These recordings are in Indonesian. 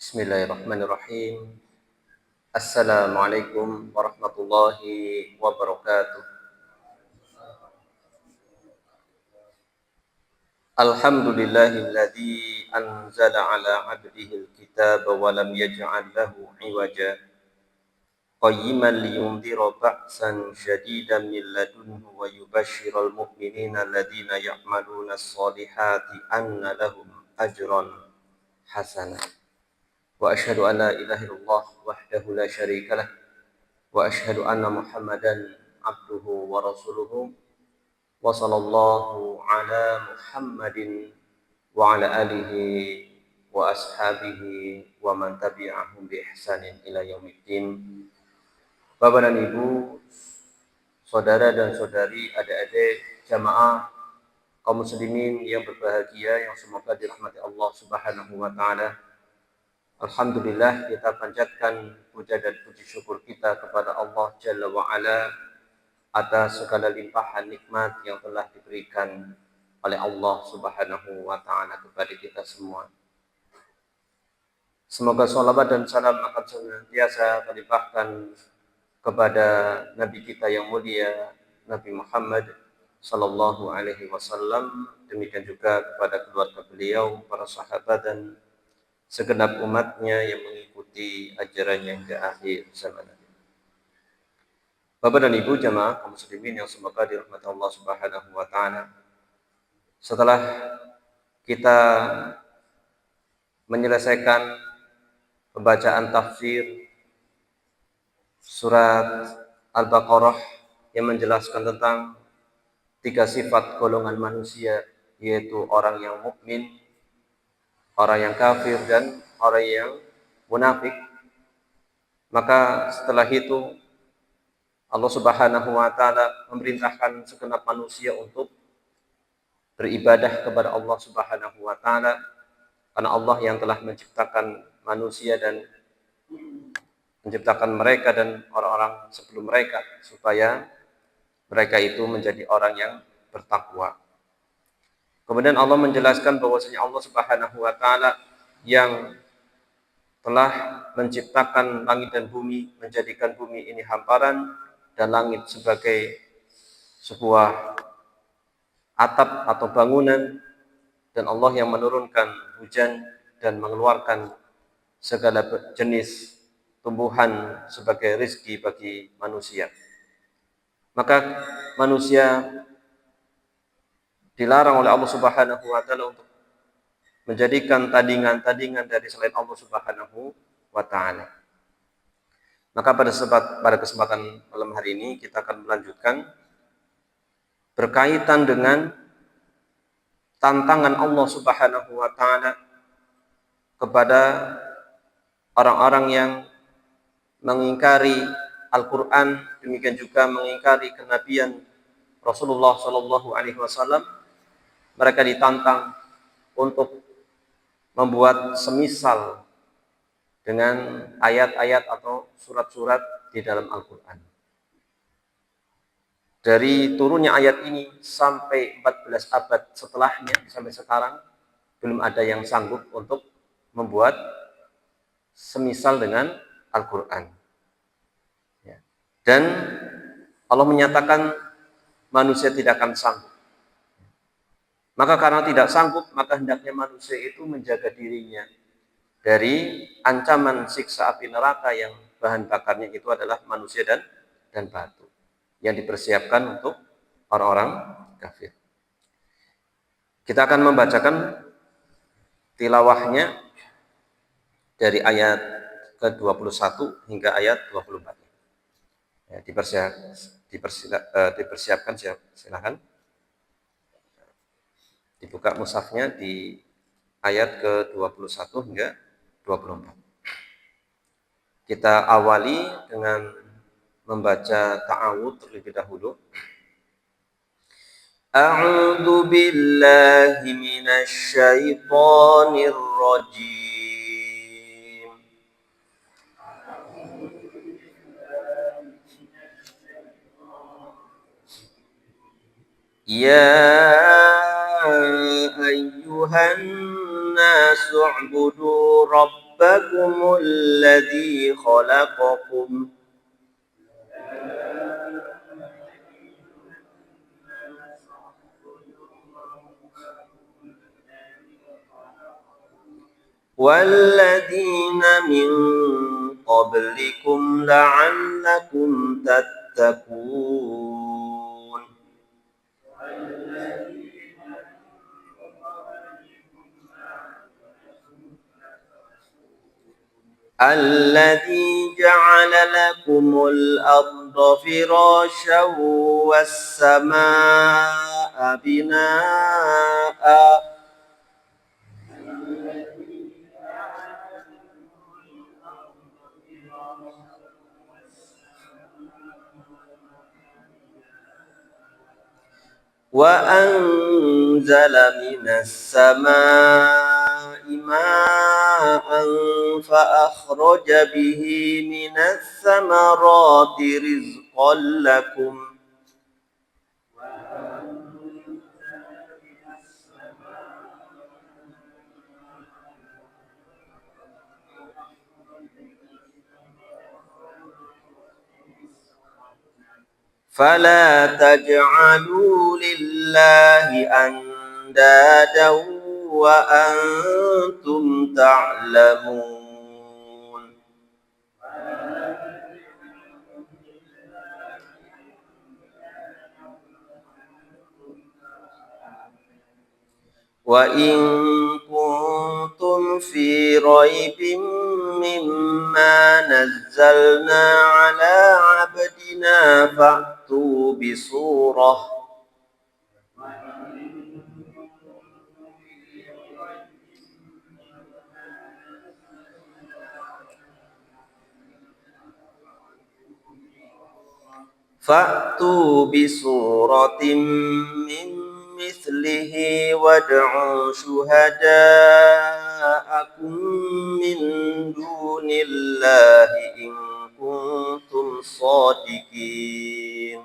Bismillahirrahmanirrahim. Assalamualaikum warahmatullahi wabarakatuh. Alhamdulillahilladzi anzala ala abdihil kitaba wa lam yaj'al lahu iwaja qayyiman liyundhira ba'san shadidan min ladunhu wa yubashshiral mu'minina alladhina ya'maluna as-solihati anna lahum ajran hasana. Wa asyhadu an la ilaha illallah wahdahu la syarika lah wa asyhadu anna Muhammadan abduhu wa rasuluhu wa sallallahu ala Muhammadin wa ala alihi wa ashabihi wa man tabi'ahum bi ihsanin ila yaumiddin. Bapak dan Ibu, saudara dan saudari, adik-adik jamaah kaum muslimin yang berbahagia yang semoga dirahmati Allah Subhanahu wa taala. Alhamdulillah, kita panjatkan puja dan puji syukur kita kepada Allah Jalla wa'ala atas segala limpahan nikmat yang telah diberikan oleh Allah Subhanahu wa ta'ala kepada kita semua. Semoga sholawat dan salam akan senantiasa terlimpahkan kepada Nabi kita yang mulia, Nabi Muhammad sallallahu alaihi wasallam, demikian juga kepada keluarga beliau, para sahabat dan segenap umatnya yang mengikuti ajarannya hingga akhir zaman. Bapak dan Ibu jamaah kaum muslimin yang semoga dirahmati Allah Subhanahu wa taala. Setelah kita menyelesaikan pembacaan tafsir surat Al-Baqarah yang menjelaskan tentang tiga sifat golongan manusia, yaitu orang yang mukmin, orang yang kafir, dan orang yang munafik. Maka setelah itu Allah Subhanahu wa taala memerintahkan segenap manusia untuk beribadah kepada Allah Subhanahu wa taala, karena Allah yang telah menciptakan manusia dan menciptakan mereka dan orang-orang sebelum mereka supaya mereka itu menjadi orang yang bertakwa. Kemudian Allah menjelaskan bahwasanya Allah Subhanahu wa taala yang telah menciptakan langit dan bumi, menjadikan bumi ini hamparan dan langit sebagai sebuah atap atau bangunan, dan Allah yang menurunkan hujan dan mengeluarkan segala jenis tumbuhan sebagai rezeki bagi manusia. Maka manusia dilarang oleh Allah Subhanahu wa taala untuk menjadikan tandingan-tandingan dari selain Allah Subhanahu wa taala. Maka pada kesempatan malam hari ini kita akan melanjutkan berkaitan dengan tantangan Allah Subhanahu wa taala kepada orang-orang yang mengingkari Al-Qur'an, demikian juga mengingkari kenabian Rasulullah sallallahu alaihi wasallam. Mereka ditantang untuk membuat semisal dengan ayat-ayat atau surat-surat di dalam Al-Quran. Dari turunnya ayat ini sampai 14 abad setelahnya, sampai sekarang, belum ada yang sanggup untuk membuat semisal dengan Al-Quran. Dan Allah menyatakan manusia tidak akan sanggup. Maka karena tidak sanggup, maka hendaknya manusia itu menjaga dirinya dari ancaman siksa api neraka yang bahan bakarnya itu adalah manusia dan batu yang dipersiapkan untuk orang-orang kafir. Kita akan membacakan tilawahnya dari ayat ke-21 hingga ayat 24. Ya, dipersiapkan, silakan. Dibuka mushafnya di ayat ke-21 hingga 24. Kita awali dengan membaca ta'awudz terlebih dahulu. A'udzu billahi minasy syaithanir rajim. Ya ayyuhan nasu u'budu ربكم الذي خلقكم والذين من قبلكم لعلكم تتقون الذي جعل لكم الأرض فراشا والسماء بناء وأنزل من السماء ماء فأخرج به من الثمرات رزقا لكم فلا تجعلوا لله أندادا وأنتم تعلمون وإن كنتم في ريب مما نزلنا على عبدنا فأتوا بسورة من مثله وادعوا شهداءكم من دون الله إن كنتم صادقين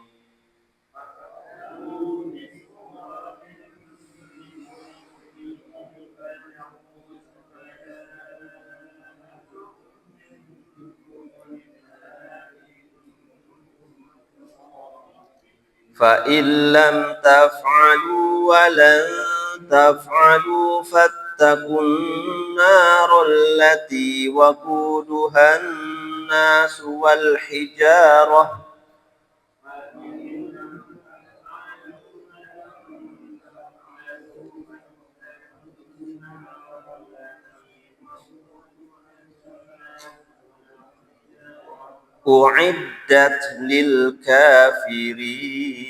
فإن لم تفعلوا ولن تفعلوا فاتقوا النار التي وقودها الناس والحجارة أعدت للكافرين.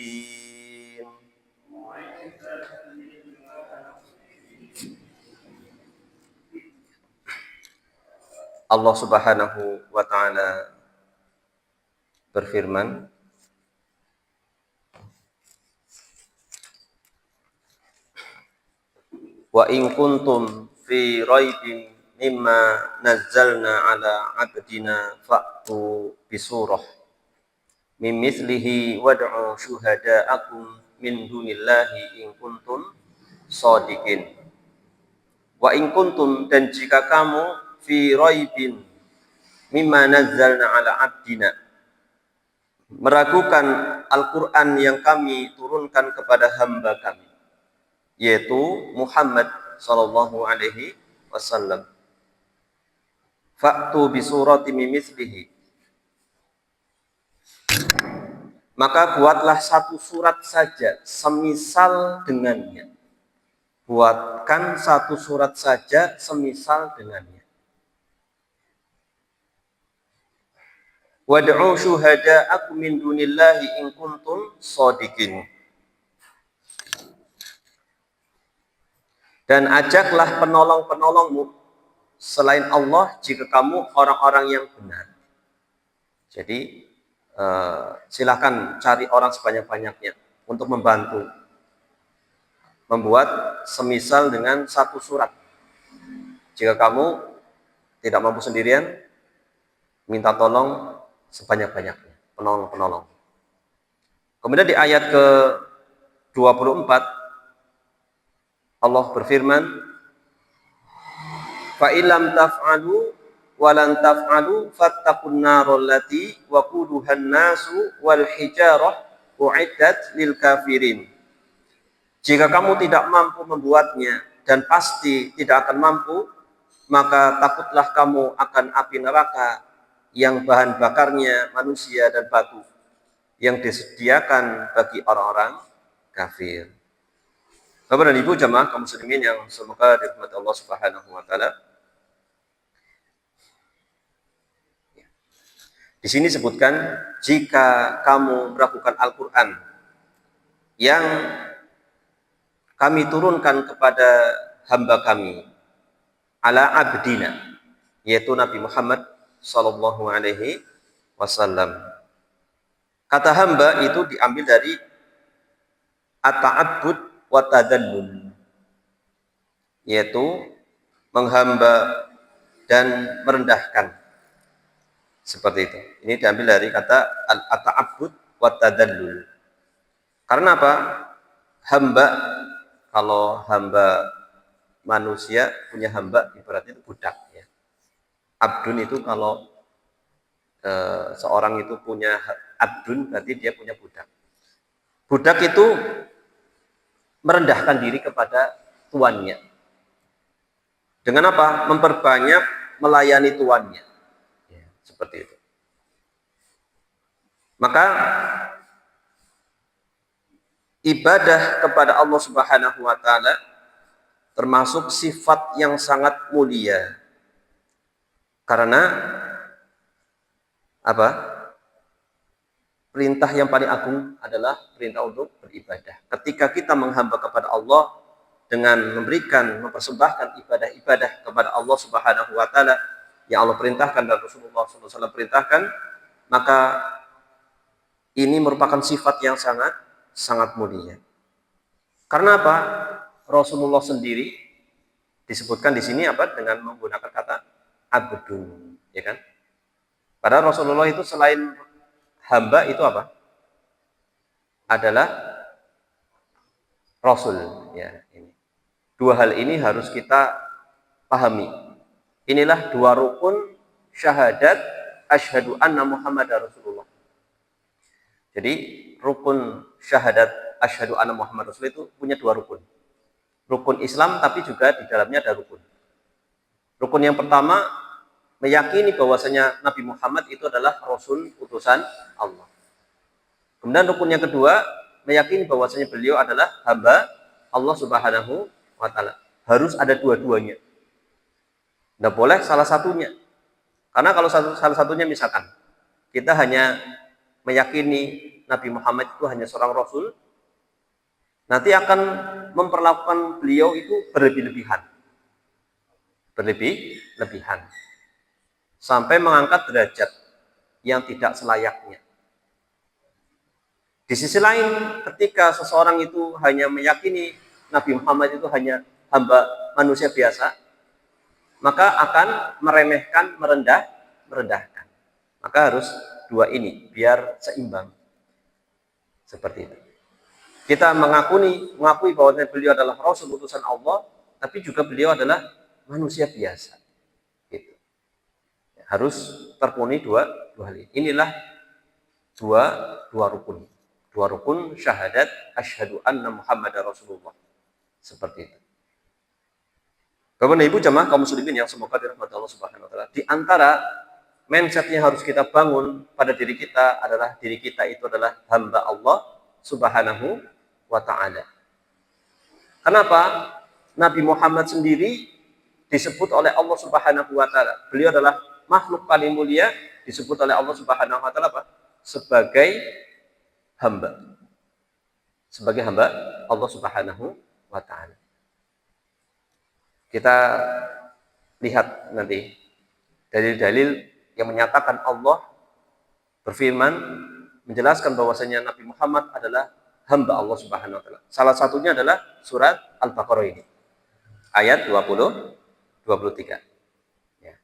Allah Subhanahu wa taala berfirman, wa in kuntum fi raibin mimma nazzalna ala abdina fa'tu bisurah min mislihi wad'u syuhada'akum min dunillahi in kuntum shadiqin. Wa in kuntum, dan jika kamu fi raibin mimma nazzalna ala abdina, meragukan Al-Qur'an yang kami turunkan kepada hamba kami, yaitu Muhammad sallallahu alaihi wasallam. Fa'tu bi surati mimithlihi, maka buatlah satu surat saja semisal dengannya. Buatkan satu surat saja semisal dengannya. Wad'u syuhada'akum min dunillahi in kuntum shadiqin. Dan ajaklah penolong-penolongmu selain Allah jika kamu orang-orang yang benar. Jadi silakan cari orang sebanyak-banyaknya untuk membantu membuat semisal dengan satu surat. Jika kamu tidak mampu sendirian, minta tolong sebanyak-banyaknya, penolong-penolong. Kemudian di ayat ke-24 Allah berfirman, Fa illam taf'alu walan taf'alu fattaqun narol lati waquduhan nasu wal hijarah uiddat lil kafirin. Jika kamu tidak mampu membuatnya dan pasti tidak akan mampu, maka takutlah kamu akan api neraka yang bahan bakarnya manusia dan batu yang disediakan bagi orang-orang kafir. Bapak dan Ibu jamaah kaum muslimin yang semoga dirahmati Allah Subhanahu wa taala. Di sini sebutkan jika kamu melakukan Al-Qur'an yang kami turunkan kepada hamba kami ala abdina, yaitu Nabi Muhammad sallallahu alaihi wasallam. Kata hamba itu diambil dari at-ta'abbud wa tadallul, yaitu menghamba dan merendahkan. Seperti itu. Ini diambil dari kata at-ta'abbud wa tadallul. Karena apa? Hamba, kalau hamba manusia punya hamba ibaratnya itu budak ya. Abdun itu kalau seorang itu punya abdun berarti dia punya budak. Budak itu merendahkan diri kepada tuannya. Dengan apa? Memperbanyak melayani tuannya. Ya, seperti itu. Maka ibadah kepada Allah Subhanahu wa taala termasuk sifat yang sangat mulia. Karena apa? Perintah yang paling agung adalah perintah untuk beribadah. Ketika kita menghamba kepada Allah dengan memberikan, mempersembahkan ibadah-ibadah kepada Allah Subhanahu wa taala yang Allah perintahkan dan Rasulullah SAW perintahkan, maka ini merupakan sifat yang sangat mulia. Karena apa? Rasulullah sendiri disebutkan di sini apa? Dengan menggunakan kata abdun, ya kan? Padahal Rasulullah itu selain hamba itu apa? Adalah Rasul. Ya, ini. Dua hal ini harus kita pahami. Inilah dua rukun syahadat asyhadu anna Muhammadar Rasulullah. Jadi rukun syahadat asyhadu anna Muhammad Rasul itu punya dua rukun. Rukun Islam tapi juga di dalamnya ada rukun. Rukun yang pertama meyakini bahwasanya Nabi Muhammad itu adalah Rasul utusan Allah. Kemudian rukun yang kedua meyakini bahwasanya beliau adalah hamba Allah Subhanahu wa taala. Harus ada dua-duanya. Tidak boleh salah satunya. Karena kalau salah satunya misalkan kita hanya meyakini Nabi Muhammad itu hanya seorang Rasul, nanti akan memperlakukan beliau itu berlebih-lebihan. Berlebih-lebihan. Sampai mengangkat derajat yang tidak selayaknya. Di sisi lain, ketika seseorang itu hanya meyakini Nabi Muhammad itu hanya hamba manusia biasa, maka akan meremehkan, merendahkan. Maka harus dua ini, biar seimbang. Seperti itu. Kita mengakui bahwa beliau adalah Rasul utusan Allah, tapi juga beliau adalah manusia biasa. Gitu. Harus terpenuhi dua hal ini. Inilah dua rukun. Dua rukun syahadat asyhadu anna Muhammadar Rasulullah. Seperti itu. Bapak dan Ibu jamaah kaum muslimin yang semoga dirahmati Allah Subhanahu wa taala. Di antara mindset yang harus kita bangun pada diri kita adalah diri kita itu adalah hamba Allah Subhanahu wa taala. Kenapa? Nabi Muhammad sendiri disebut oleh Allah Subhanahu wa taala. Beliau adalah makhluk paling mulia, disebut oleh Allah Subhanahu wa taala apa? Sebagai hamba. Sebagai hamba Allah Subhanahu wa taala. Kita lihat nanti dalil-dalil yang menyatakan Allah berfirman menjelaskan bahwasanya Nabi Muhammad adalah hamba Allah Subhanahu wa taala. Salah satunya adalah surat Al-Baqarah ini. Ayat 23. Ya.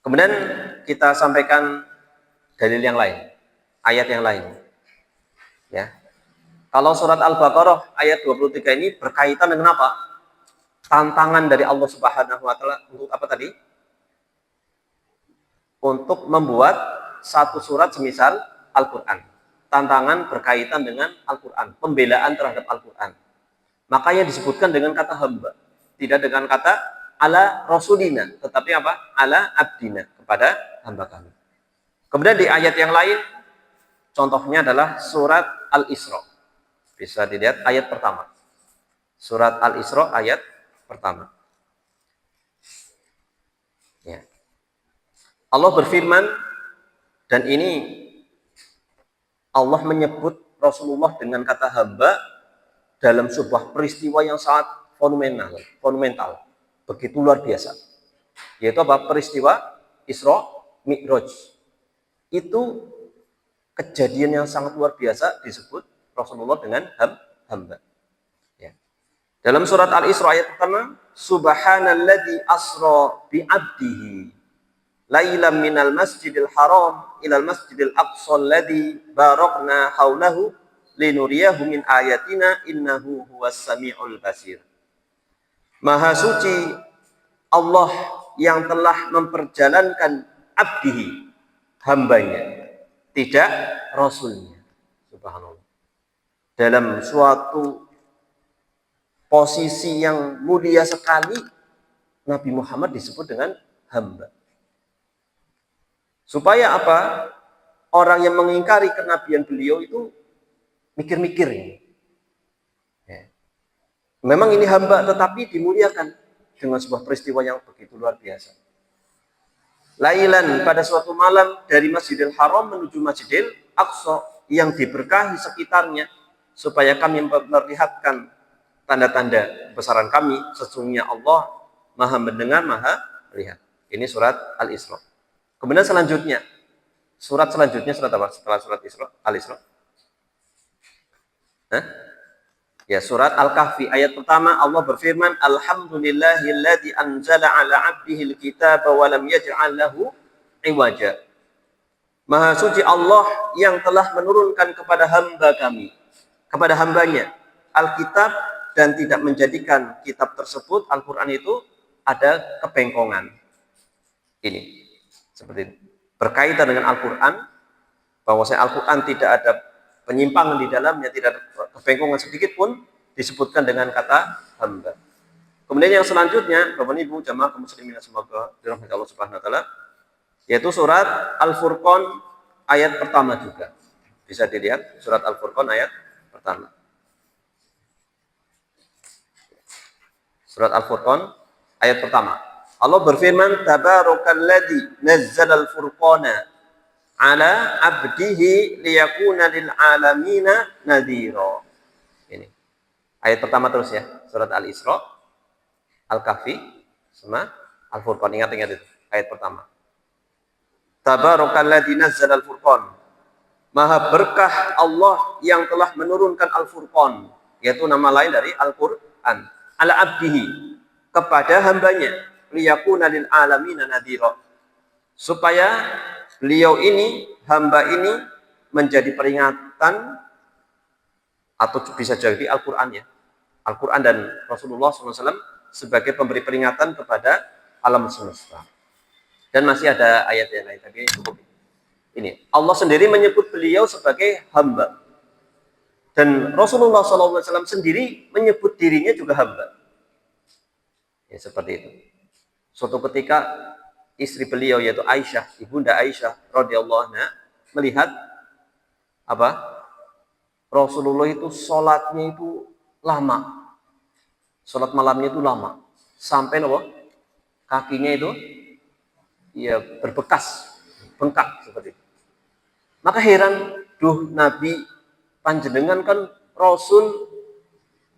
Kemudian kita sampaikan dalil yang lain, ayat yang lain. Ya. Kalau surat Al-Baqarah ayat 23 ini berkaitan dengan apa? tantangan dari Allah Subhanahu wa taala untuk apa tadi? Untuk membuat satu surat semisal Al-Qur'an. Tantangan berkaitan dengan Al-Qur'an, pembelaan terhadap Al-Qur'an. Makanya disebutkan dengan kata hamba, tidak dengan kata ala rasulina, tetapi apa? Ala abdina, kepada hamba kami. Kemudian di ayat yang lain, contohnya adalah surat Al-Isra. Bisa dilihat ayat pertama. Surat Al-Isra ayat pertama. Ya. Allah berfirman, dan ini Allah menyebut Rasulullah dengan kata hamba dalam sebuah peristiwa yang sangat monumental, begitu luar biasa. Yaitu apa? Peristiwa Isra Mi'raj. Itu kejadian yang sangat luar biasa disebut Rasulullah dengan hamba. Ya. Dalam surat Al-Isra ayat pertama, Subhanalladzi asra bi'abdihi lailam minal masjidil haram ilal masjidil aqsa alladzi barakna haulahu linuriyahu min ayatina innahu huwas samiul basir. Maha suci Allah yang telah memperjalankan abdihi, hambanya, tidak rasulnya. Subhanallah. Dalam suatu posisi yang mulia sekali, Nabi Muhammad disebut dengan hamba. Supaya apa? Orang yang mengingkari kenabian beliau itu mikir-mikir ini. Ya. Memang ini hamba, tetapi dimuliakan dengan sebuah peristiwa yang begitu luar biasa. Lailan, pada suatu malam dari Masjidil Haram menuju Masjidil Aqsa yang diberkahi sekitarnya, supaya kami memperlihatkan tanda-tanda kebesaran kami, sesungguhnya Allah Maha mendengar, Maha melihat. Ini surat Al-Isra. Kemudian selanjutnya, surat selanjutnya surat apa? Setelah surat Al-Isra. Ya, surat Al-Kahfi ayat pertama Allah berfirman, Alhamdulillahilladzi anzala ala 'abdihil kitaba wa lam yaj'al lahu iwaja. Maha suci Allah yang telah menurunkan kepada hamba kami, kepada hambanya Alkitab, dan tidak menjadikan kitab tersebut, Al-Qur'an itu, ada kebengkongan. Ini seperti itu. Berkaitan dengan Al-Qur'an, bahwasanya Al-Qur'an tidak ada penyimpangan di dalamnya, tidak ada kebengkongan sedikit pun, disebutkan dengan kata hamba. Kemudian yang selanjutnya, Bapak Ibu jamaah kaum muslimin semoga dirahmati Allah Subhanahu wa taala, yaitu surat Al-Furqan ayat pertama juga. Bisa dilihat surat Al-Furqan ayat pertama. Surat Al-Furqan ayat pertama. Allah berfirman, Tabarakalladzi nazzalal furqana ala abdihi liyakuna lil alamina nadhira. Ini ayat pertama terus ya, surat Al-Isra, Al-Kahfi, sama Al-Furqan. Ingat itu ayat pertama. Tabarakalladzi nazzalal furqan. Maha berkah Allah yang telah menurunkan Al-Furqan, yaitu nama lain dari Al-Qur'an, ala abdihi, kepada hambanya, liyakuna lil alamina nadhira, supaya beliau ini, hamba ini, menjadi peringatan, atau bisa jadi Al-Qur'an ya, Al-Qur'an dan Rasulullah SAW sebagai pemberi peringatan kepada alam semesta. Dan masih ada ayat yang lain, tapi cukup. Ini Allah sendiri menyebut beliau sebagai hamba, dan Rasulullah SAW sendiri menyebut dirinya juga hamba. Ya, seperti itu. Suatu ketika istri beliau yaitu Aisyah, ibunda Aisyah radhiyallahu anha, melihat apa? Rasulullah itu sholatnya itu lama, sholat malamnya itu lama, sampai kakinya itu ya berbekas, bengkak seperti itu. Maka heran, duh Nabi, panjenengan kan Rasul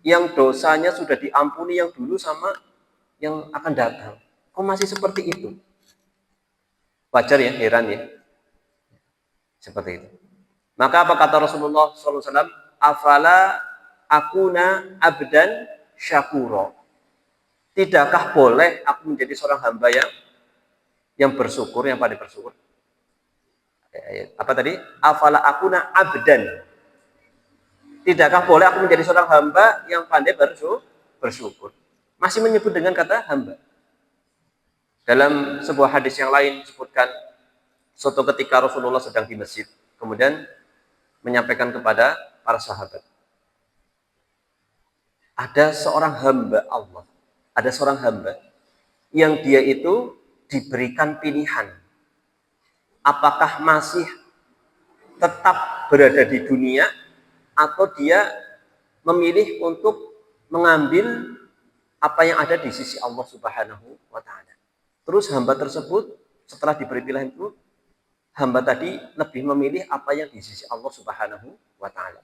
yang dosanya sudah diampuni yang dulu sama yang akan datang, kok masih seperti itu? Wajar ya, heran ya, seperti itu. Maka apa kata Rasulullah SAW? Afala akuna abdan syakuro. Tidakkah boleh aku menjadi seorang hamba yang bersyukur, yang pandai bersyukur? Apa tadi? Afala akuna abdan. Tidakkah boleh aku menjadi seorang hamba yang pandai bersyukur? Masih menyebut dengan kata hamba. Dalam sebuah hadis yang lain disebutkan, suatu ketika Rasulullah sedang di masjid, kemudian menyampaikan kepada para sahabat, ada seorang hamba Allah, ada seorang hamba yang dia itu diberikan pilihan, apakah masih tetap berada di dunia atau dia memilih untuk mengambil apa yang ada di sisi Allah Subhanahu wa Ta'ala. Terus hamba tersebut setelah diberi pilihan itu, hamba tadi lebih memilih apa yang di sisi Allah Subhanahu wa Ta'ala.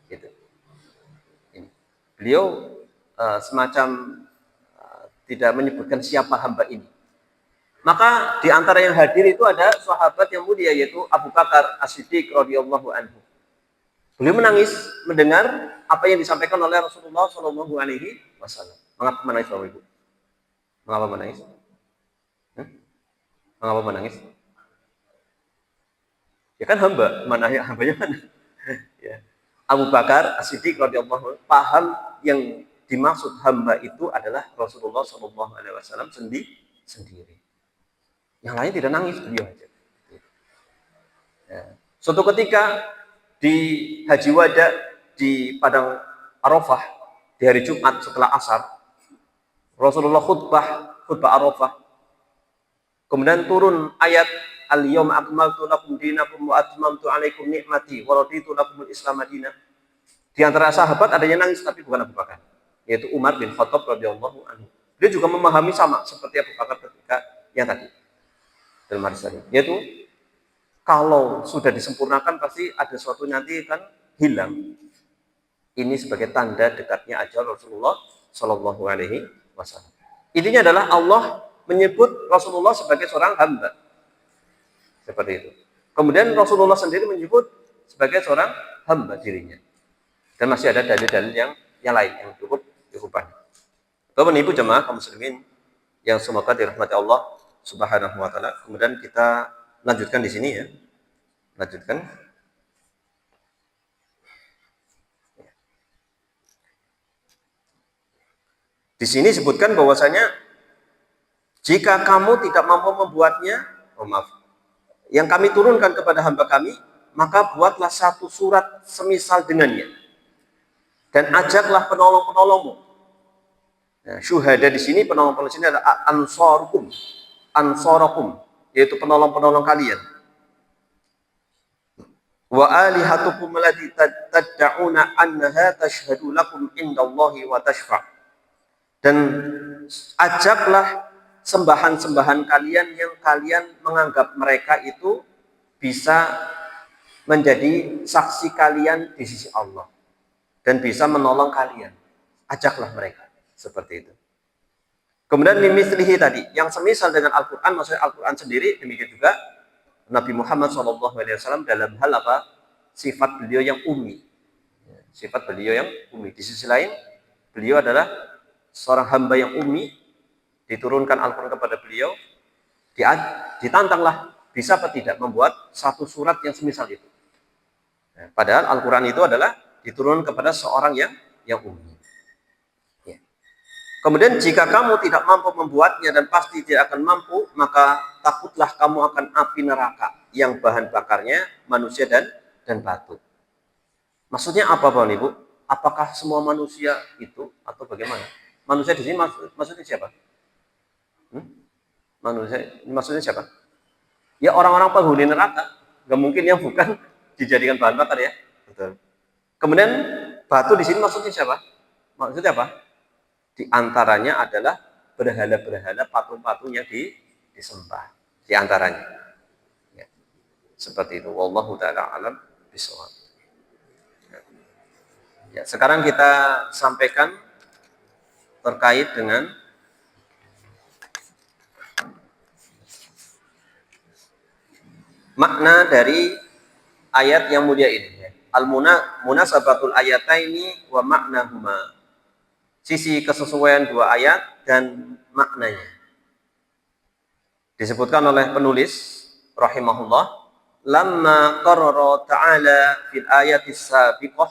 Gitu. Ini. Beliau semacam tidak menyebutkan siapa hamba ini. Maka di antara yang hadir itu ada sahabat yang mulia, yaitu Abu Bakar As-Siddiq radhiyallahu anhu. Beliau menangis mendengar apa yang disampaikan oleh Rasulullah Shallallahu Alaihi Wasallam. Mengapa menangis, Bapak Ibu? Mengapa menangis? Mengapa menangis? Ya kan hamba, hambanya mana? Ya. Abu Bakar As-Siddiq radhiyallahu anhu paham yang dimaksud hamba itu adalah Rasulullah Shallallahu Alaihi Wasallam sendiri. Yang lain tidak nangis, beliau aja. Ya. Suatu ketika di Haji Wada di Padang Arafah di hari Jumat setelah asar, Rasulullah khutbah Arafah. Kemudian turun ayat Al-yawma akmaltu lakum dinakum wa atmamtu alaikum ni'mati wa raditu lakumul Islam madinah. Di antara sahabat ada yang nangis tapi bukan Abu Bakar, yaitu Umar bin Khattab radhiyallahu anhu. Dia juga memahami sama seperti Abu Bakar ketika yang tadi. Dalam hadis tadi, yaitu kalau sudah disempurnakan pasti ada sesuatu nanti kan hilang. Ini sebagai tanda dekatnya ajal Rasulullah Shallallahu Alaihi Wasallam. Intinya adalah Allah menyebut Rasulullah sebagai seorang hamba, seperti itu. Kemudian Rasulullah sendiri menyebut sebagai seorang hamba dirinya. Dan masih ada dalil-dalil yang lain yang cukup banyak. Bapak Ibu jemaah kaum muslimin yang semoga dirahmati Allah Subhanahu wa Ta'ala. Kemudian kita lanjutkan di sini ya. Lanjutkan. Di sini sebutkan bahwasanya jika kamu tidak mampu membuatnya, yang kami turunkan kepada hamba kami, maka buatlah satu surat semisal dengannya. Dan ajaklah penolong-penolongmu. Nah, syuhada di sini, penolong-penolong sini adalah ansarakum, yaitu penolong-penolong kalian. Wa alihatukum allati tad'una annaha tashhadu lakum indallahi wa tashfa'. Dan ajaklah sembahan-sembahan kalian yang kalian menganggap mereka itu bisa menjadi saksi kalian di sisi Allah dan bisa menolong kalian. Ajaklah mereka seperti itu. Kemudian limislihi tadi, yang semisal dengan Al-Quran, maksudnya Al-Quran sendiri, demikian juga Nabi Muhammad SAW dalam hal apa? Sifat beliau yang ummi. Sifat beliau yang ummi. Di sisi lain, beliau adalah seorang hamba yang ummi, diturunkan Al-Quran kepada beliau, ditantanglah, bisa atau tidak membuat satu surat yang semisal itu. Padahal Al-Quran itu adalah diturunkan kepada seorang yang ummi. Kemudian jika kamu tidak mampu membuatnya dan pasti tidak akan mampu, maka takutlah kamu akan api neraka yang bahan bakarnya manusia dan batu. Maksudnya apa Bapak Ibu? Apakah semua manusia itu atau bagaimana? Manusia di sini maksudnya siapa? Maksudnya siapa? Ya orang-orang penghuni neraka. Gak mungkin yang bukan dijadikan bahan bakar ya. Betul. Kemudian batu di sini maksudnya siapa? Maksudnya apa? Di antaranya adalah berhala-berhala, patung-patung yang disembah. Di antaranya. Ya. Seperti itu. Wallahu ta'ala alam bishawab. Ya, sekarang kita sampaikan terkait dengan makna dari ayat yang mulia ini. Al-munasabatul ayataini wa maknahuma. Sisi kesesuaian dua ayat dan maknanya. Disebutkan oleh penulis rahimahullah, lamma qarrara ta'ala fil ayatis sabiqah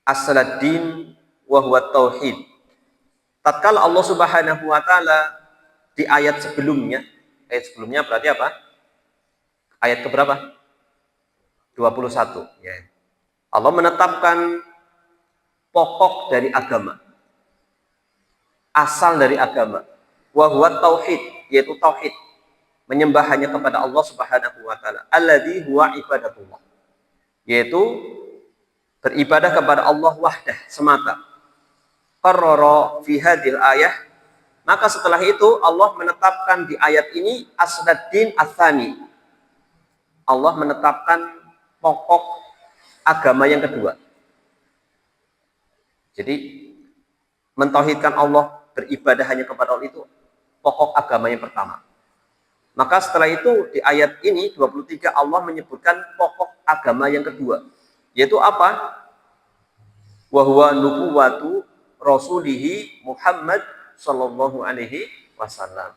as-saladdin wa huwa tauhid. Tatkala Allah Subhanahu wa taala di ayat sebelumnya berarti apa? Ayat keberapa? 21 ya. Allah menetapkan pokok dari agama, asal dari agama, wa huwa tauhid, yaitu tauhid, menyembah hanya kepada Allah Subhanahu wa taala, alladzi huwa ibadatullah, yaitu beribadah kepada Allah wahdah semata. Qarrara fi hadhil ayah, maka setelah itu Allah menetapkan di ayat ini asnaddin ats-tsani. Allah menetapkan pokok agama yang kedua. Jadi mentauhidkan Allah, beribadah hanya kepada Allah itu pokok agama yang pertama. Maka setelah itu di ayat ini 23 Allah menyebutkan pokok agama yang kedua, yaitu apa? Wa huwa nubuwwatu rasulihi Muhammad sallallahu alaihi wasallam,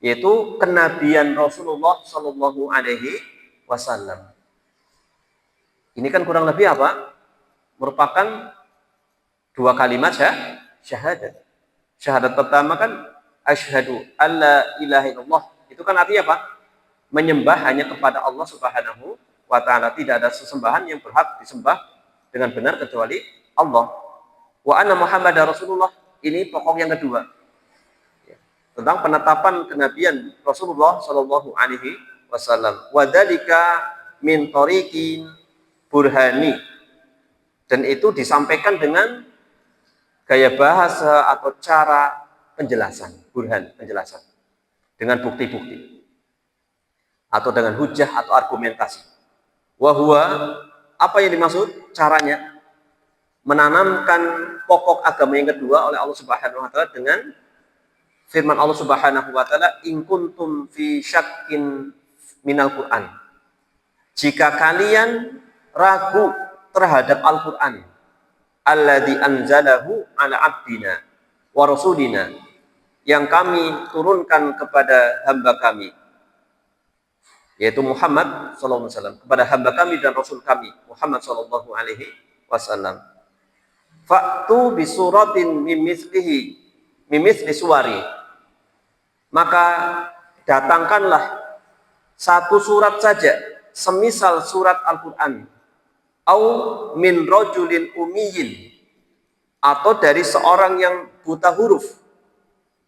yaitu kenabian Rasulullah sallallahu alaihi wasallam. Ini kan kurang lebih apa? Merupakan dua kalimat syahadat. Syahadat pertama kan asyhadu alla ilaha illallah. Itu kan artinya apa? Menyembah hanya kepada Allah Subhanahu wa taala, tidak ada sesembahan yang berhak disembah dengan benar kecuali Allah. Wa anna Muhammadar Rasulullah, ini pokok yang kedua. Tentang penetapan kenabian Rasulullah sallallahu alaihi wasallam. Wa dzalika min tariqin burhani. Dan itu disampaikan dengan gaya bahasa atau cara penjelasan, burhan, penjelasan. Dengan bukti-bukti. Atau dengan hujah atau argumentasi. Wahwa, apa yang dimaksud? Caranya menanamkan pokok agama yang kedua oleh Allah Subhanahu wa taala dengan firman Allah Subhanahu wa taala, in kuntum fi syakkin minal Qur'an. Jika kalian ragu terhadap Al-Qur'an, alladzi anzalahu ala abdina wa rasulina, yang kami turunkan kepada hamba kami, yaitu Muhammad sallallahu alaihi wasallam, kepada hamba kami dan rasul kami Muhammad sallallahu alaihi wasallam. Fa'tu bi suratin mimithli suwari, maka datangkanlah satu surat saja semisal surat Al-Qur'an, au min rajulin ummiyin, atau dari seorang yang buta huruf,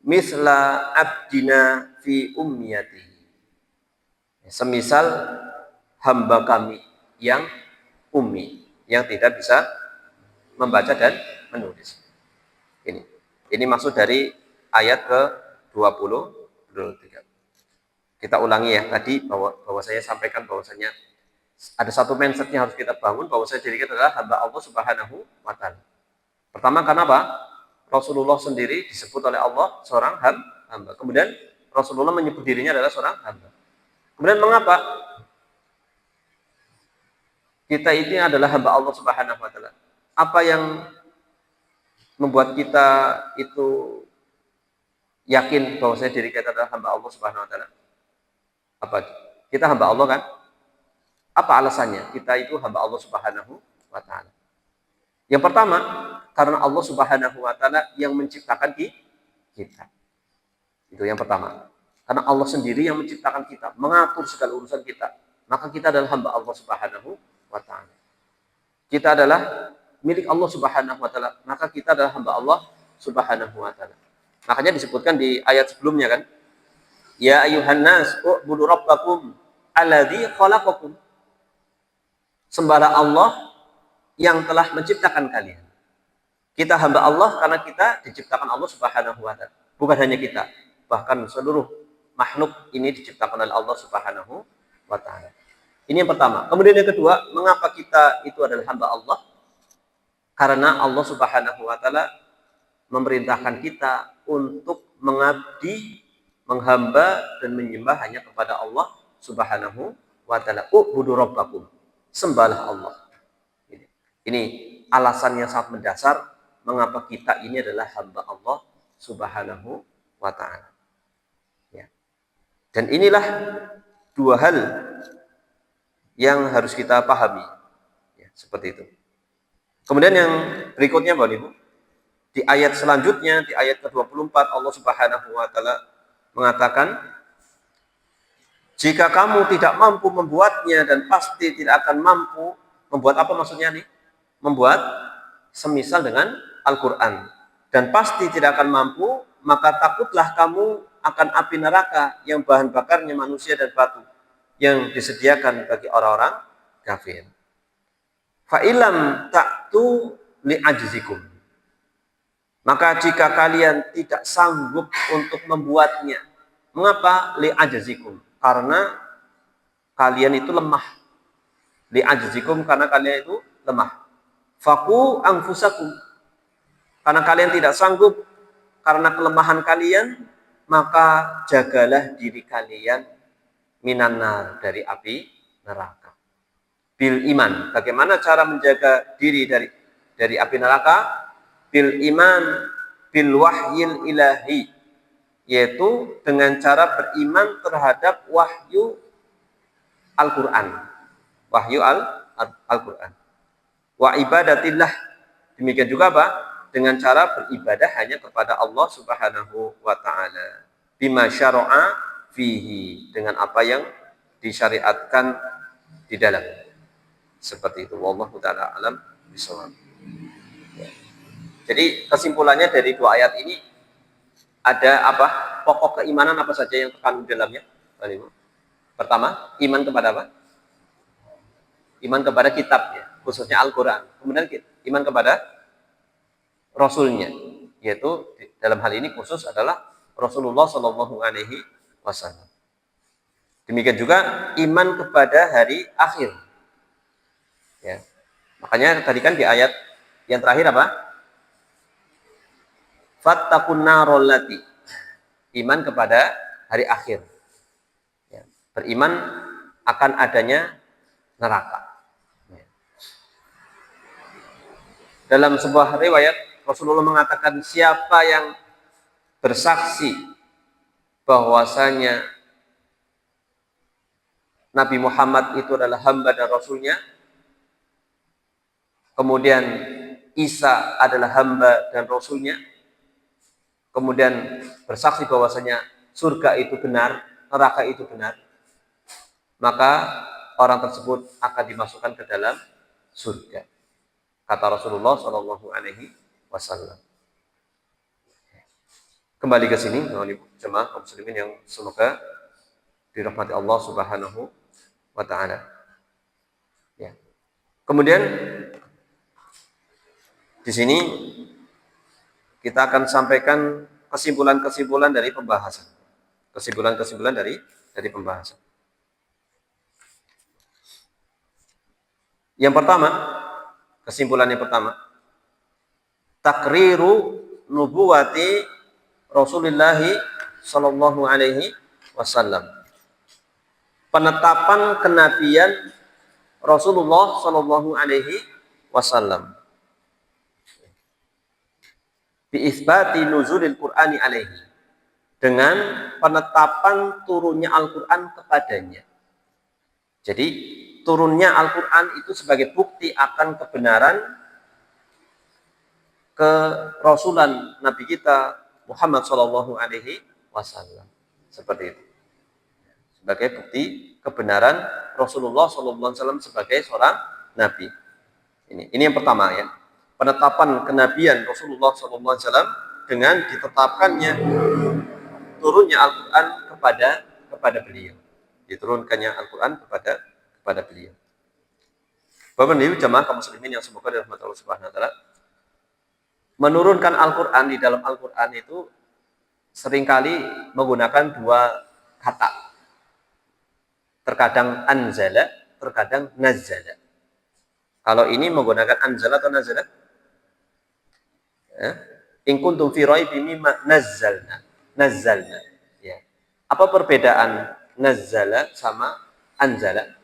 misla abdina fi ummiyati, semisal hamba kami yang ummi, yang tidak bisa membaca dan menulis. Ini maksud dari ayat ke-23. Kita ulangi ya tadi bahwa saya sampaikan bahwasanya ada satu mindset yang harus kita bangun, bahwa saya diri kita adalah hamba Allah Subhanahu wa taala. Pertama, karena apa? Rasulullah sendiri disebut oleh Allah seorang hamba. Kemudian Rasulullah menyebut dirinya adalah seorang hamba. Kemudian mengapa kita ini adalah hamba Allah Subhanahu wa taala? Apa yang membuat kita itu yakin bahwa saya diri kita adalah hamba Allah Subhanahu wa taala? Apa? Kita hamba Allah kan? Apa alasannya? Kita itu hamba Allah Subhanahu wa taala. Yang pertama, karena Allah Subhanahu wa taala yang menciptakan kita. Itu yang pertama. Karena Allah sendiri yang menciptakan kita, mengatur segala urusan kita. Maka kita adalah hamba Allah Subhanahu wa taala. Kita adalah milik Allah Subhanahu wa taala, maka kita adalah hamba Allah Subhanahu wa taala. Makanya disebutkan di ayat sebelumnya kan, ya ayyuhan nas u'budu rabbakum alladzi khalaqakum. Sembahlah Allah yang telah menciptakan kalian. Kita hamba Allah karena kita diciptakan Allah Subhanahu wa taala. Bukan hanya kita, bahkan seluruh makhluk ini diciptakan oleh Allah Subhanahu wa taala. Ini yang pertama. Kemudian yang kedua, mengapa kita itu adalah hamba Allah? Karena Allah Subhanahu wa taala memerintahkan kita untuk mengabdi, menghamba dan menyembah hanya kepada Allah Subhanahu wa taala. U'budu rabbakum. Sembahlah Allah. Ini alasan yang sangat mendasar mengapa kita ini adalah hamba Allah Subhanahu wa taala. Ya. Dan inilah dua hal yang harus kita pahami. Ya, seperti itu. Kemudian yang berikutnya Bapak Ibu, Di ayat selanjutnya, di ayat ke-24 Allah Subhanahu wa taala mengatakan, jika kamu tidak mampu membuatnya dan pasti tidak akan mampu membuat apa maksudnya nih? Membuat semisal dengan Al-Qur'an dan pasti tidak akan mampu, maka takutlah kamu akan api neraka yang bahan bakarnya manusia dan batu yang disediakan bagi orang-orang kafir. Fa ilam ta'tu li'ajzikum. Maka jika kalian tidak sanggup untuk membuatnya, mengapa li'ajzikum? Karena kalian itu lemah. Li'ajzikum karena kalian itu lemah. Faku anfusakum. Karena kalian tidak sanggup karena kelemahan kalian, maka jagalah diri kalian minanar dari api neraka. Bil iman. Bagaimana cara menjaga diri dari api neraka? Bil iman bil wahyil ilahi, yaitu dengan cara beriman terhadap wahyu Al-Qur'an. Wahyu Al-Qur'an. Wa ibadatillah. Demikian juga apa? Dengan cara beribadah hanya kepada Allah Subhanahu wa taala. Bima syara'a fihi, dengan apa yang disyariatkan di dalam. Seperti itu. Wallahu taala alam bisawab. Jadi kesimpulannya dari dua ayat ini ada apa? Pokok keimanan apa saja yang terkandung di dalamnya? Pertama, iman kepada apa? Iman kepada kitabnya, khususnya Al-Quran. Kemudian iman kepada Rasulnya, yaitu dalam hal ini khusus adalah Rasulullah Shallallahu Alaihi Wasallam. Demikian juga iman kepada hari akhir. Ya. Makanya tadi kan di ayat yang terakhir apa? Fattaqun narallati. Iman kepada hari akhir. Ya. Beriman akan adanya neraka. Ya. Dalam sebuah riwayat Rasulullah mengatakan, siapa yang bersaksi bahwasanya Nabi Muhammad itu adalah hamba dan Rasulnya, kemudian Isa adalah hamba dan Rasulnya, kemudian bersaksi bahwasanya surga itu benar, neraka itu benar, maka orang tersebut akan dimasukkan ke dalam surga. Kata Rasulullah Shallallahu Alaihi Wasallam. Kembali ke sini, jemaah kaum muslimin yang semoga dirahmati Allah Subhanahu wa taala. Ya. Kemudian di sini kita akan sampaikan kesimpulan-kesimpulan dari pembahasan. Kesimpulan-kesimpulan dari pembahasan. Yang pertama, kesimpulan yang pertama, takriru nubuwati Rasulullah Sallallahu Alaihi Wasallam. Penetapan kenabian Rasulullah Sallallahu Alaihi Wasallam. Biisbati nuzulil Qur'ani alaihi. Dengan penetapan turunnya Al-Quran kepadanya. Jadi turunnya Al-Quran itu sebagai bukti akan kebenaran kerasulan Nabi kita Muhammad Shallallahu Alaihi Wasallam. Seperti itu. Sebagai bukti kebenaran Rasulullah Shallallahu Alaihi Wasallam sebagai seorang Nabi. Ini yang pertama ya. Penetapan kenabian Rasulullah Shallallahu Alaihi Wasallam dengan ditetapkannya turunnya Al-Quran kepada beliau. Diturunkannya Al-Quran kepada beliau. Bapak Ibu jamaah kaum muslimin yang semoga dirahmati Allah Subhanahu wa taala, menurunkan Al-Quran di dalam Al-Quran itu seringkali menggunakan dua kata. Terkadang anzala, terkadang nazzala. Kalau ini menggunakan anzala atau nazzala? In kuntum fi raibin mimma nazzalna. Nazzalna. Ya. Apa perbedaan nazzala sama anzala?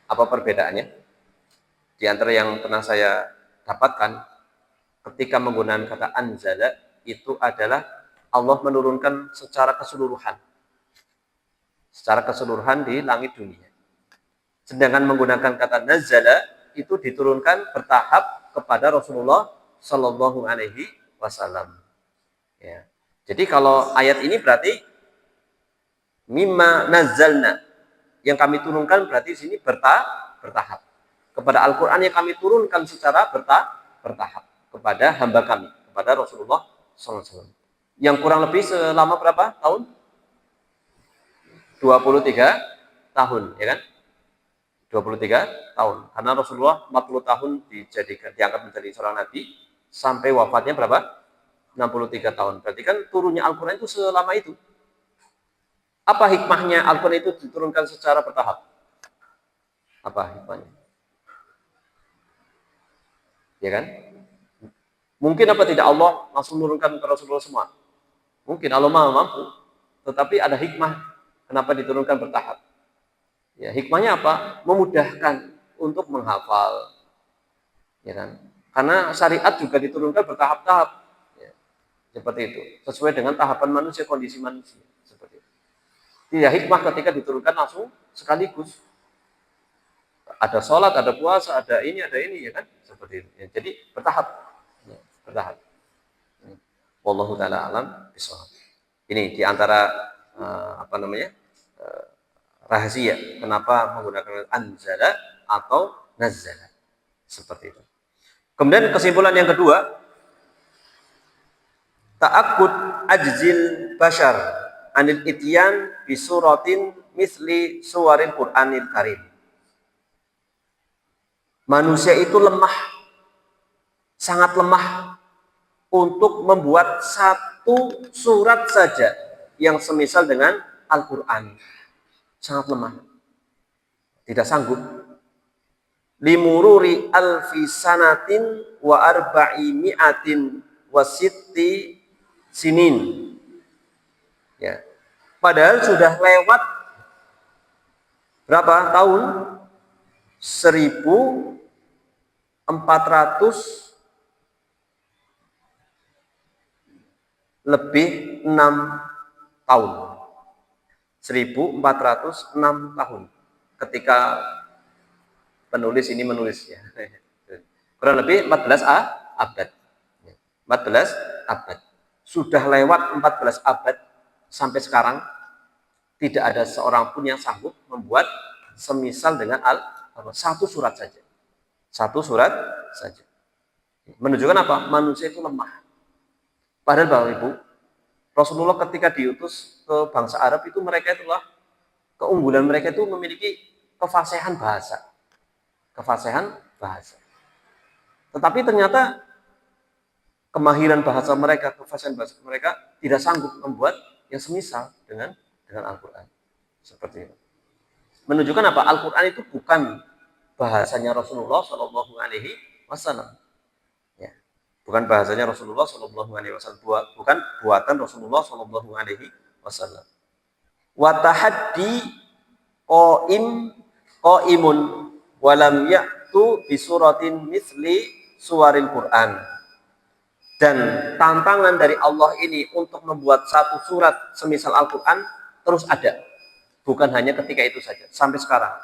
Apa perbedaannya? Di antara yang pernah saya dapatkan, ketika menggunakan kata anzala, itu adalah Allah menurunkan secara keseluruhan. Secara keseluruhan di langit dunia. Sedangkan menggunakan kata nazzala, itu diturunkan bertahap kepada Rasulullah Shallallahu Alaihi Wasallam. Ya. Jadi kalau ayat ini berarti mimma nazzalna, yang kami turunkan berarti di sini bertahap. Kepada Al-Quran yang kami turunkan secara bertahap kepada hamba kami, kepada Rasulullah SAW. Yang kurang lebih selama berapa tahun? 23 tahun, ya kan? 23 tahun. Karena Rasulullah 40 tahun diangkat menjadi seorang nabi sampai wafatnya berapa? 63 tahun. Berarti kan turunnya Al-Quran itu selama itu. Apa hikmahnya Al-Quran itu diturunkan secara bertahap? Apa hikmahnya? Ya kan? Mungkin apa tidak Allah langsung menurunkan ke Rasulullah semua? Mungkin Allah Maha mampu. Tetapi ada hikmah kenapa diturunkan bertahap. Ya, hikmahnya apa? Memudahkan untuk menghafal. Ya kan? Karena syariat juga diturunkan bertahap-tahap. Ya, seperti itu. Sesuai dengan tahapan manusia, kondisi manusia. Seperti itu. Tidak hikmah ketika diturunkan langsung sekaligus. Ada sholat, ada puasa, ada ini, ya kan? Seperti itu. Ya, jadi bertahap. Ya, bertahap. Wallahu ta'ala alam bishawab. Ini diantara rahasia kenapa menggunakan anzala atau nazzala. Seperti itu. Kemudian kesimpulan yang kedua, ta'akkud ajzil bashar anil ityan bi suratin misli suwaril Qur'anil Karim. Manusia itu lemah, sangat lemah untuk membuat satu surat saja yang semisal dengan Al-Quran. Sangat lemah. Tidak sanggup. Limururi alfi sanatin wa arba'i mi'atin wa sitti sinin. Ya. Padahal sudah lewat berapa tahun? 1400 lebih 6 tahun. 1406 tahun ketika penulis ini menulisnya. Kurang lebih 14 abad. 14 abad. Sudah lewat 14 abad sampai sekarang tidak ada seorang pun yang sanggup membuat semisal dengan satu surat saja. Satu surat saja. Menunjukkan apa? Manusia itu lemah. Padahal Bapak Ibu, Rasulullah ketika diutus ke bangsa Arab itu mereka itulah keunggulan mereka itu memiliki kefasihan bahasa. Kefasihan bahasa. Tetapi ternyata kemahiran bahasa mereka, kefasihan bahasa mereka tidak sanggup membuat yang semisal dengan Al-Quran. Seperti itu. Menunjukkan apa? Al-Quran itu bukan bahasanya Rasulullah Shallallahu Alaihi Wasallam. Bukan bahasanya Rasulullah Shallallahu Alaihi Wasallam, bukan buatan Rasulullah Shallallahu Alaihi Wasallam. Watahaddi qaimun walam ya'tu bisuratin misli suwaril Quran. Dan tantangan dari Allah ini untuk membuat satu surat semisal Al-Quran terus ada. Bukan hanya ketika itu saja, sampai sekarang.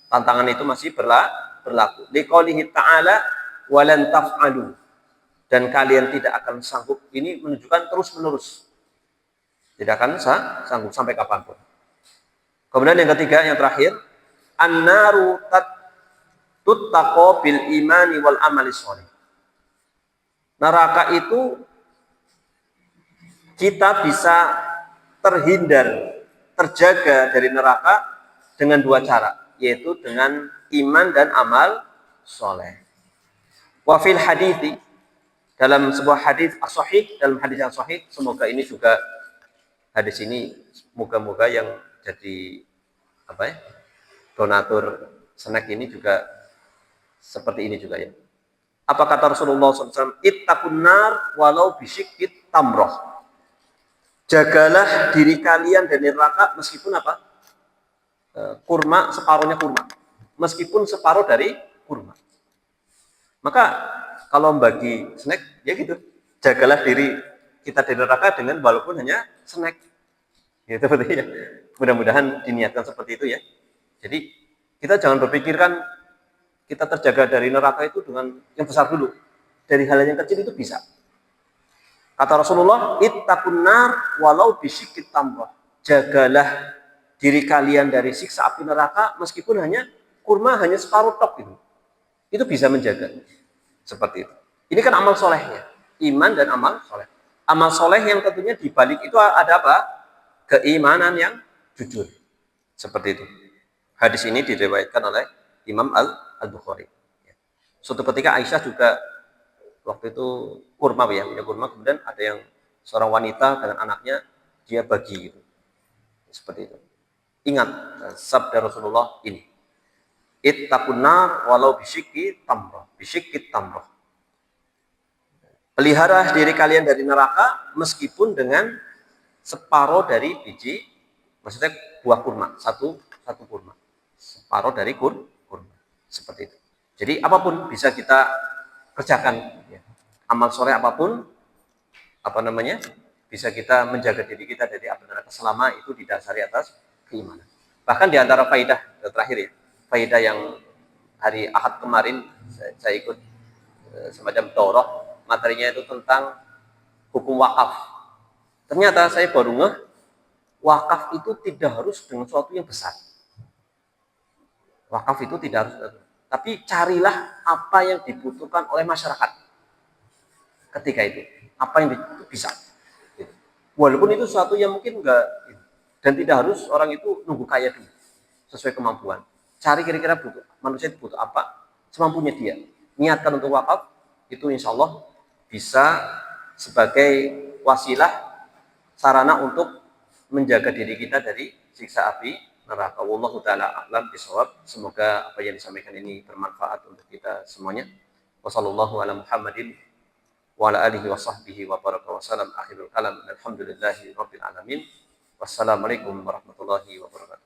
Tantangan itu masih berlaku. Liqaulihi ta'ala walan taf'alu. Dan kalian tidak akan sanggup. Ini menunjukkan terus-menerus. Tidak akan sanggup sampai kapanpun. Kemudian yang ketiga, yang terakhir, an-naru tuttaqo bil imani wal amali sholih. Neraka itu kita bisa terhindar, terjaga dari neraka dengan dua cara, yaitu dengan iman dan amal soleh. Wa fil hadithi, dalam sebuah hadis as-sahih, dalam hadis yang sahih, semoga ini juga hadis ini moga-moga yang jadi donatur snack ini juga seperti ini juga ya. Apa kata Rasulullah SAW? Ittaqun nar walau bisyikit tamroh. Jagalah diri kalian dari neraka meskipun apa? Kurma, separuhnya kurma. Meskipun separuh dari kurma. Maka kalau bagi snack, ya gitu. Jagalah diri kita dari neraka dengan walaupun hanya snack. Gitu berarti ya. Mudah-mudahan diniatkan seperti itu ya. Jadi kita jangan berpikirkan kita terjaga dari neraka itu dengan yang besar dulu. dari hal yang kecil itu bisa. Kata Rasulullah, ittaqun nar walau bisyikit tamrah. Jagalah diri kalian dari siksa api neraka meskipun hanya kurma hanya separuh tok gitu. Itu bisa menjaga. Seperti itu. Ini kan amal solehnya. Iman dan amal soleh. Amal soleh yang tentunya dibalik itu ada apa? Keimanan yang jujur. Seperti itu. Hadis ini diriwayatkan oleh Imam Al-Bukhari. Suatu ketika Aisyah juga waktu itu kurma ya, punya kurma, kemudian ada yang seorang wanita dengan anaknya dia bagi gitu. Seperti itu. Ingat sabda Rasulullah ini. Ittaqun nar walau bisyikki tamrah. Bisyikki tamrah. Pelihara diri kalian dari neraka meskipun dengan separuh dari biji, maksudnya buah kurma, satu kurma. Separuh dari kurma. Seperti itu. Jadi apapun bisa kita kerjakan ya. Amal soleh apapun bisa kita menjaga diri kita dari api neraka selama itu didasari atas keimanan. Bahkan di antara faidah terakhir ya, faidah yang hari Ahad kemarin saya ikut semacam toroh, materinya itu tentang hukum wakaf. Ternyata saya baru ngeh, wakaf itu tidak harus dengan sesuatu yang besar. Wakaf itu tidak harus, tapi carilah apa yang dibutuhkan oleh masyarakat ketika itu, apa yang bisa. Walaupun itu sesuatu yang mungkin enggak, dan tidak harus orang itu nunggu kaya dulu, sesuai kemampuan. Cari kira-kira manusia itu butuh apa, semampunya dia. Niatkan untuk wakaf, itu insya Allah bisa sebagai wasilah, sarana untuk menjaga diri kita dari siksa api neraka. Wallahu ta'ala a'lam bishawab. Semoga apa yang disampaikan ini bermanfaat untuk kita semuanya. Wassallallahu ala Muhammadin wa ala alihi wa sahbihi wa baraka wa salam. Akhirul kalam. Alhamdulillahi rabbil alamin. Wassalamualaikum warahmatullahi wabarakatuh.